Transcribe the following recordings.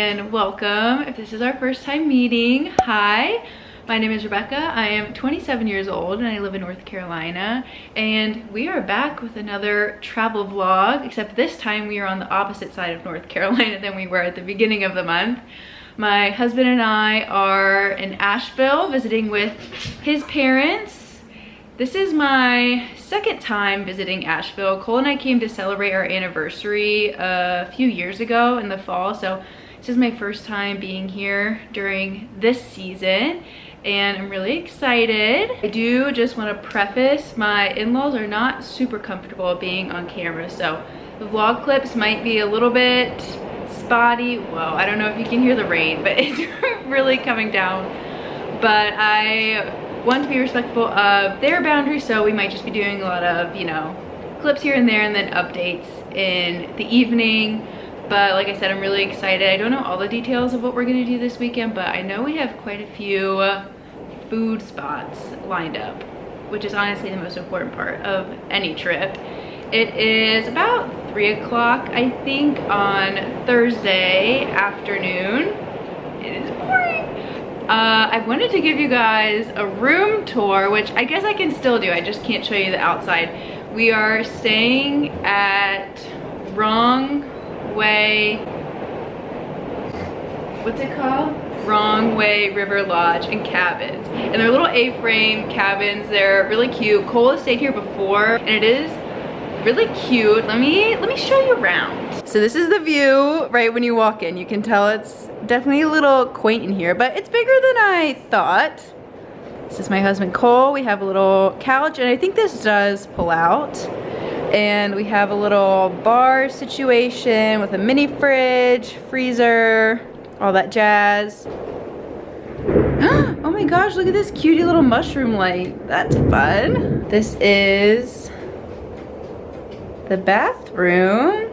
and welcome. If this is our first time meeting, hi. My name is Rebecca. I am 27 years old and I live in North Carolina, and we are back with another travel vlog, except this time we are on the opposite side of North Carolina than we were at the beginning of the month. My husband and I are in Asheville visiting with his parents. This is my second time visiting Asheville. Cole and I came to celebrate our anniversary a few years ago in the fall, so this is my first time being here during this season, and I'm really excited. I do just want to preface, my in-laws are not super comfortable being on camera, so the vlog clips might be a little bit spotty. Well, I don't know if you can hear the rain, but it's really coming down. But I want to be respectful of their boundaries, so we might just be doing a lot of, you know, clips here and there and then updates in the evening. But like I said, I'm really excited. I don't know all the details of what we're gonna do this weekend, but I know we have quite a few food spots lined up, which is honestly the most important part of any trip. It is about 3 o'clock, I think, on Thursday afternoon. It is boring. I wanted to give you guys a room tour, which I guess I can still do. I just can't show you the outside. We are staying at Wrong Way, what's it called? Wrong Way River Lodge and Cabins. And they're little A-frame cabins. They're really cute. Cole has stayed here before and it is really cute. Let me show you around. So this is the view right when you walk in. You can tell it's definitely a little quaint in here, but it's bigger than I thought. This is my husband Cole. We have a little couch, and I think this does pull out. And we have a little bar situation with a mini fridge, freezer, all that jazz. Oh my gosh, look at this cutie little mushroom light. That's fun. This is the bathroom.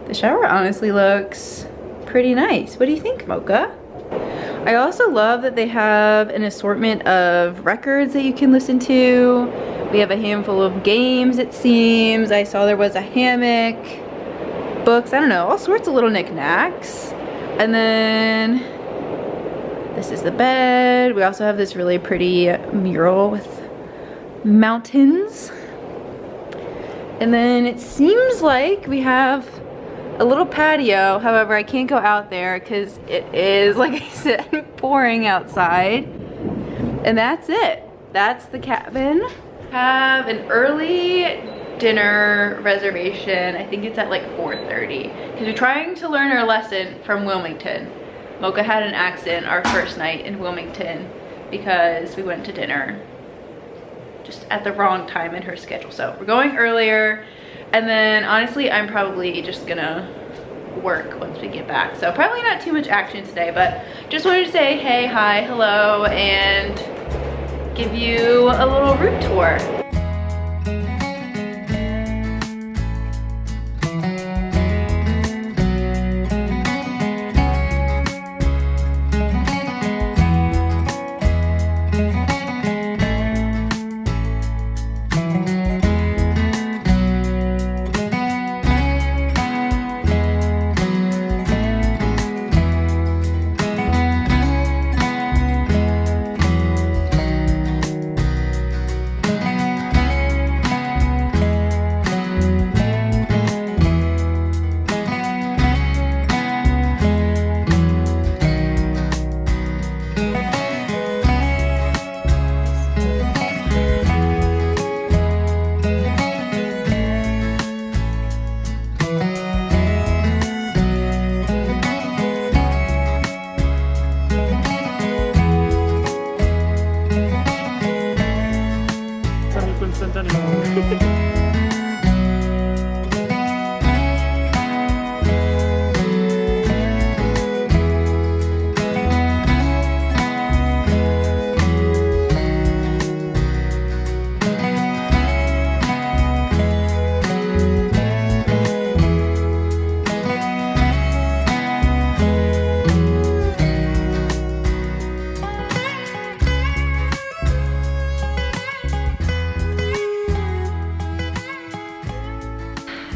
The shower honestly looks pretty nice. What do you think, Mocha? I also love that they have an assortment of records that you can listen to. We have a handful of games, it seems. I saw there was a hammock, books, I don't know, all sorts of little knickknacks. And then this is the bed. We also have this really pretty mural with mountains. And then it seems like we have a little patio. However, I can't go out there because it is, like I said, pouring outside. And that's it. That's the cabin. Have an early dinner reservation. I think it's at like 4:30 because we're trying to learn our lesson from Wilmington. Mocha had an accident our first night in Wilmington because we went to dinner just at the wrong time in her schedule. So we're going earlier, and then honestly I'm probably just gonna work once we get back. So probably not too much action today, but just wanted to say hey, hi, hello, and give you a little room tour.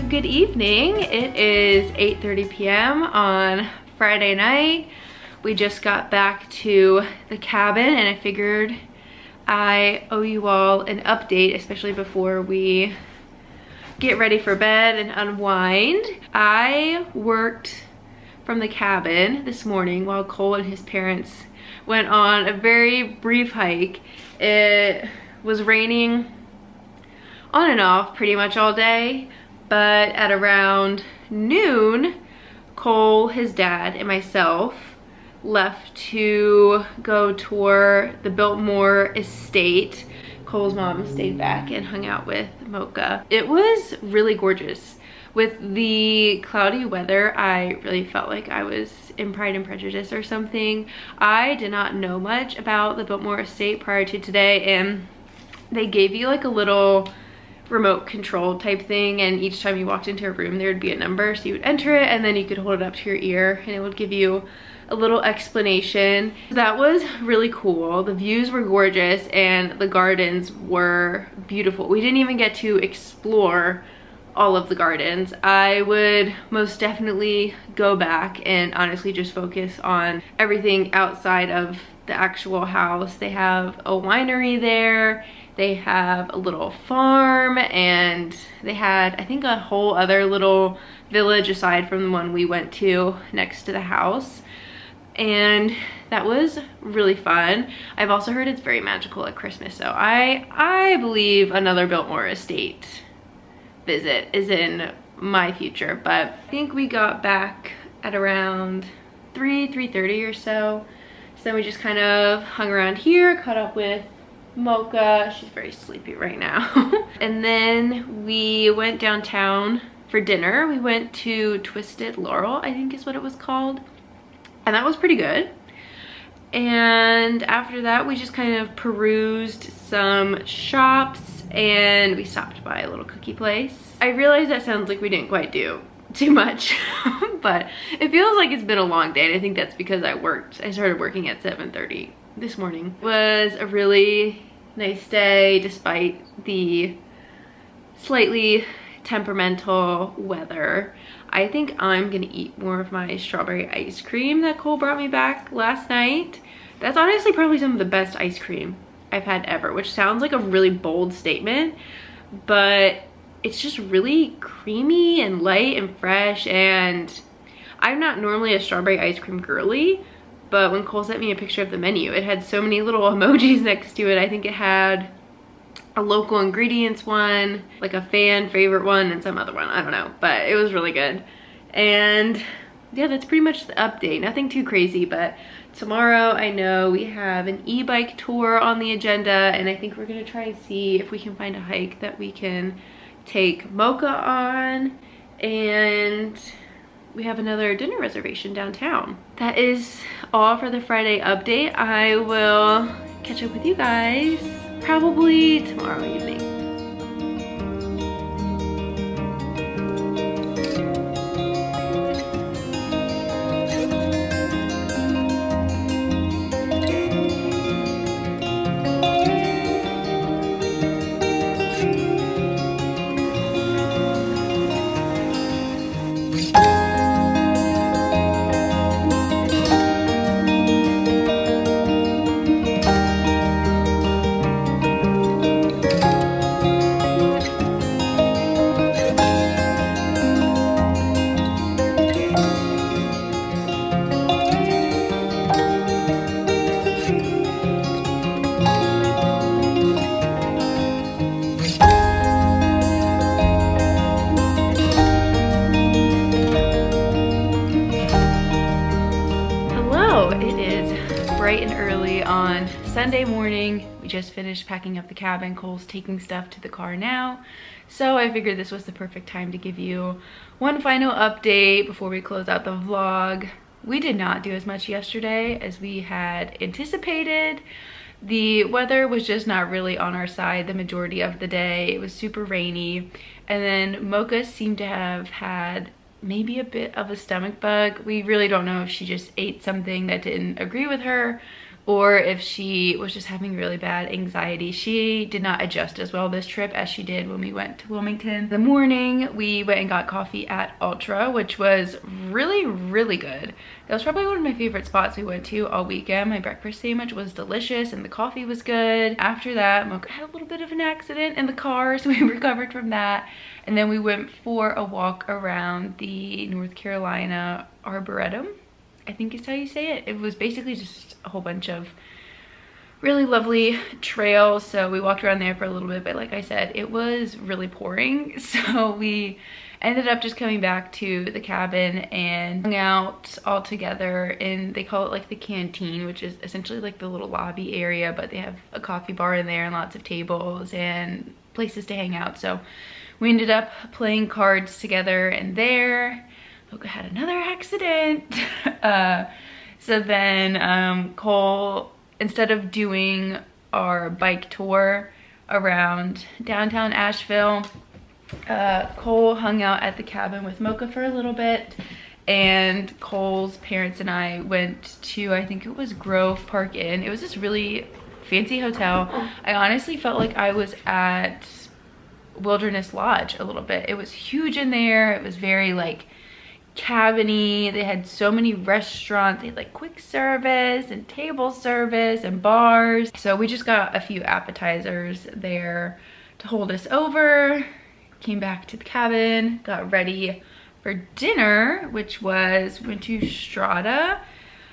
Good evening. It is 8:30 p.m. on Friday night. We just got back to the cabin and I figured I owe you all an update, especially before we get ready for bed and unwind. I worked from the cabin this morning while Cole and his parents went on a very brief hike. It was raining on and off pretty much all day, but at around noon, Cole, his dad, and myself left to go tour the Biltmore estate. Cole's mom stayed back and hung out with Mocha. It was really gorgeous. With the cloudy weather, I really felt like I was in Pride and Prejudice or something. I did not know much about the Biltmore estate prior to today, and they gave you like a little remote control type thing, and each time you walked into a room there would be a number, so you would enter it and then you could hold it up to your ear and it would give you a little explanation. That was really cool. The views were gorgeous and the gardens were beautiful. We didn't even get to explore all of the gardens. I would most definitely go back and honestly just focus on everything outside of the actual house. They have a winery there, they have a little farm, and they had, I think, a whole other little village aside from the one we went to next to the house. And that was really fun. I've also heard it's very magical at Christmas, so I believe another Biltmore estate visit is in my future. But I think we got back at around 3:30 or so. So then we just kind of hung around here, caught up with Mocha. She's very sleepy right now. And then we went downtown for dinner. We went to Twisted Laurel, I think is what it was called. And that was pretty good. And after that, we just kind of perused some shops and we stopped by a little cookie place. I realize that sounds like we didn't quite do too much, but it feels like it's been a long day. And I think that's because I started working at 7:30 this morning. It was a really nice day despite the slightly temperamental weather. I think I'm gonna eat more of my strawberry ice cream that Cole brought me back last night. That's honestly probably some of the best ice cream I've had ever, which sounds like a really bold statement, but it's just really creamy and light and fresh. And I'm not normally a strawberry ice cream girly, but when Cole sent me a picture of the menu, it had so many little emojis next to it. I think it had a local ingredients one, like a fan favorite one, and some other one, I don't know, but it was really good. And yeah, that's pretty much the update. Nothing too crazy, but tomorrow I know we have an e-bike tour on the agenda, and I think we're gonna try and see if we can find a hike that we can take Mocha on, and we have another dinner reservation downtown. That is all for the Friday update. I will catch up with you guys probably tomorrow evening. Bright and early on Sunday morning. We just finished packing up the cabin. Cole's taking stuff to the car now, so I figured this was the perfect time to give you one final update before we close out the vlog. We did not do as much yesterday as we had anticipated. The weather was just not really on our side the majority of the day. It was super rainy, and then Mocha seemed to have had maybe a bit of a stomach bug. We really don't know if she just ate something that didn't agree with her, or if she was just having really bad anxiety. She did not adjust as well this trip as she did when we went to Wilmington. In the morning, we went and got coffee at Ultra, which was really, really good. That was probably one of my favorite spots we went to all weekend. My breakfast sandwich was delicious and the coffee was good. After that, Mocha had a little bit of an accident in the car, so we recovered from that. And then we went for a walk around the North Carolina Arboretum, I think is how you say it. It was basically just a whole bunch of really lovely trails. So we walked around there for a little bit, but like I said, it was really pouring. So we ended up just coming back to the cabin and hung out all together in, they call it like the canteen, which is essentially like the little lobby area, but they have a coffee bar in there and lots of tables and places to hang out. So we ended up playing cards together in there. Mocha had another accident. So then Cole, instead of doing our bike tour around downtown Asheville, Cole hung out at the cabin with Mocha for a little bit, and Cole's parents and I went to, I think it was Grove Park Inn. It was this really fancy hotel. I honestly felt like I was at Wilderness Lodge a little bit. It was huge in there. It was very like cabiny. They had so many restaurants. They had like quick service and table service and bars. So we just got a few appetizers there to hold us over. Came back to the cabin, got ready for dinner, which was, went to Strada.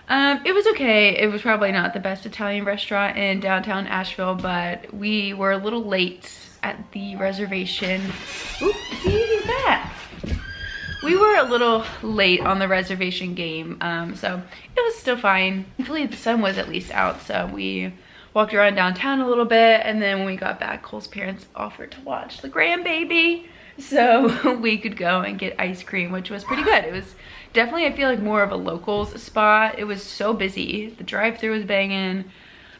It was okay. It was probably not the best Italian restaurant in downtown Asheville, but we were a little late at the reservation. Oop, see, he's back. We were a little late on the reservation game, so it was still fine. Thankfully, the sun was at least out, so we walked around downtown a little bit, and then when we got back, Cole's parents offered to watch the grandbaby, so we could go and get ice cream, which was pretty good. It was definitely, I feel like, more of a locals spot. It was so busy. The drive-thru was banging.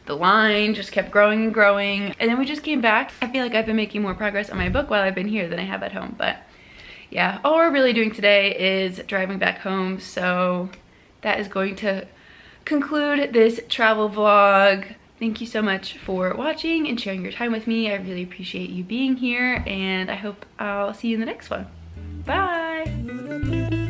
The line just kept growing and growing, and then we just came back. I feel like I've been making more progress on my book while I've been here than I have at home, but yeah, all we're really doing today is driving back home, so that is going to conclude this travel vlog. Thank you so much for watching and sharing your time with me. I really appreciate you being here, and I hope I'll see you in the next one. Bye!